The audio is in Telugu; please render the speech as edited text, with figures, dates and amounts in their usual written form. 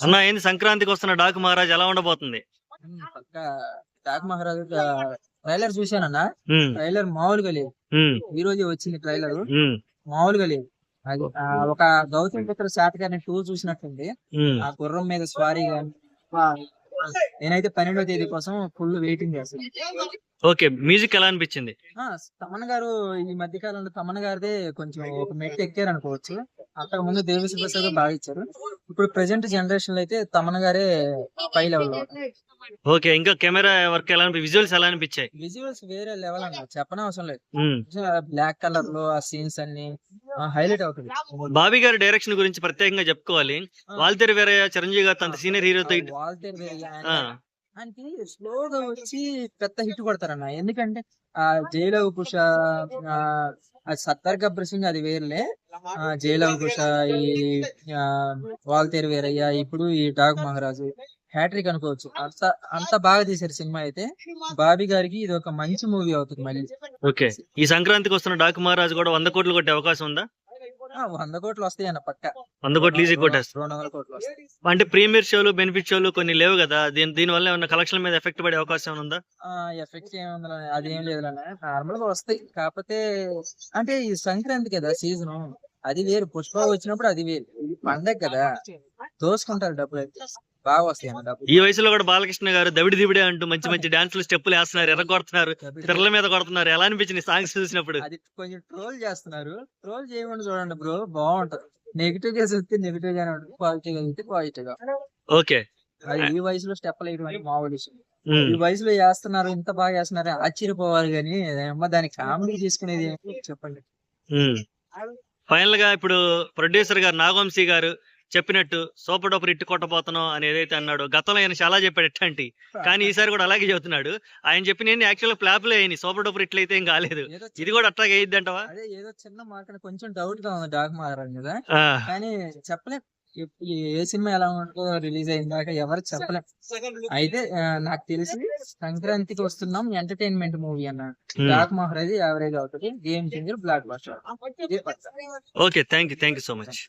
అన్న ఏంది సంక్రాంతికి వస్తున్న డాకు మహారాజ్ ఎలా ఉండబోతుంది? పక్కా డాక్ మహారాజు ట్రైలర్ చూశానన్నా. ఉమ్, ట్రైలర్ మామూలుగా లేదు. ఉమ్, ఈ రోజే వచ్చింది ట్రైలర్. ఉమ్, మామూలుగా లేదు. అది ఒక గౌతమ్ పుత్ర శాతకర్ణి 2 చూసినట్టుంది. ఉమ్. ఆ గుర్రం మీద స్వారీ గాని. ఆ, నేనైతే 12వ తేదీ కోసం ఫుల్ వెయిటింగ్ చేస్తాను. ఓకే, మ్యూజిక్ ఎలా అనిపించింది? తమన్ గారు ఈ మధ్య కాలంలో తమన్ గారిదే కొంచెం ఒక మెట్టు ఎక్కారు అనుకోవచ్చు. అంతకు ముందు దేవిశ్రీ ప్రసాద్ బాగా ఇచ్చారు. ఇప్పుడు ప్రెసెంట్ జనరేషన్ లో అయితే తమన్ గారే పై లెవెల్ లో. ఓకే, ఇంకా కెమెరా వర్క్ ఎలా విజువల్స్ ఎలా అనిపించాయి? విజువల్స్ వేరే లెవెల్ అన్న, చెప్పనే అవసరం లేదు. ఉమ్. బ్లాక్ కలర్ లో ఆ సీన్స్ అన్ని హైలైట్ అవుతుంది. బాబీ గారి డైరెక్షన్ గురించి ప్రత్యేకంగా చెప్పుకోవాలి. వాల్తేరు వీరయ్య చిరంజీవి గారితో అంత సీనియర్ హీరోతో వాల్తేరు వీరయ్య ఆయనకి స్లోగా వచ్చి పెద్ద హిట్ కొడతారన్న. ఎందుకంటే ఆ జైలవ్ కుష, సత్తర్ గబ్బర్ సింగ్ అది వేర్లే. జైలవ్ కుష, ఈ ఆ, వాల్తేరు వీరయ్య, ఇప్పుడు ఈ డాగ్ మహారాజు హ్యాట్రిక్ అనుకోవచ్చు. అంత అంత బాగా తీశారు సినిమా అయితే. బాబీ గారికి ఇది ఒక మంచి మూవీ అవుతుంది మళ్ళీ. ఓకే, ఈ సంక్రాంతికి వస్తున్న డాకు మహారాజు కూడా 100 కోట్లు కొట్టే అవకాశం ఉందా? 100 కోట్లు వస్తాయి అన్న పక్క. 100 కోట్లు ఈజీ కొట్టేస్తారు. 200 కోట్లు వస్తాయి. అంటే ప్రీమియర్ షోలు బెనిఫిట్ షోలు కొన్ని లేవు కదా, దీని వల్ల ఏమన్నా కలెక్షన్ మీద ఎఫెక్ట్ పడే అవకాశం ఏమైనా ఉందా? ఎఫెక్ట్స్ ఏముంది, అదేం లేదు నార్మల్ గా వస్తాయి. కాకపోతే అంటే ఈ సంక్రాంతి కదా సీజన్, అది వేరు. పుష్ప వచ్చినప్పుడు అది వేరు. ఇది పండగ కదా, దోసుకుంటారు డబ్బులు అయితే. బాగా వస్తాయి అన్న డబ్బులు. ఈ వయసులో కూడా బాలకృష్ణ గారు దవిడి దివిడే అంటూ మంచి మంచి డాన్సులు స్టెప్పులు వేస్తున్నారు, ఎర్రగొడుతున్నారు, పిల్లల మీద కొడుతున్నారు. ఎలా అనిపించింది సాంగ్స్ చూసినప్పుడు? అది కొంచెం ట్రోల్ చేస్తున్నారు. ట్రోల్ చేయకుండా చూడండి బ్రో, బాగుంటది. నెగిటివ్ గా చూస్తే నెగిటివ్ గానే ఉంటుంది, పాజిటివ్ గా చూస్తే పాజిటివ్ గా. ఓకే, అది ఈ వయసులో స్టెప్ వేయడం అంటే మామూలు విషయం. ఉమ్, ఈ వయసులో చేస్తున్నారు, ఇంత బాగా చేస్తున్నారు, ఆశ్చర్యపోవాలి. కానీ అమ్మ దానికి కామెడీ తీసుకునేది ఏంటి చెప్పండి. ఉమ్. ఫైనల్ గా ఇప్పుడు ప్రొడ్యూసర్ గారు నాగవంశీ గారు చెప్పినట్టు సూపర్ డూపర్ ఇట్టు కొట్టబోతున్నాం అని ఏదైతే అన్నాడు, గతంలో ఆయన చాలా చెప్పాడు ఎట్లాంటి, కానీ ఈసారి కూడా అలాగే చెబుతున్నాడు. ఆయన చెప్పిన యాక్చువల్ ఫ్లాప్లే అయినాయి, సూపర్ డూపర్ ఇట్లు అయితే ఏం కాలేదు. ఏదో ఇది కూడా అట్లాగే అయ్యిద్ది అంటవా? అదే ఏదో చిన్న మాట కొంచెం డౌట్ గా ఉంది డాక్ మహారాజ్ మీద. కానీ చెప్పలేం ఏ సినిమా ఎలా ఉంటుందో, రిలీజ్ అయిందాక ఎవరు చెప్పలేం. అయితే నాకు తెలిసి సంక్రాంతికి వస్తున్నాం ఎంటర్టైన్మెంట్ మూవీ అన్న. డాక్ మహారాజ్ యావరేజ్ అవుతుంది, game changer, block buster. Okay, thank you so much.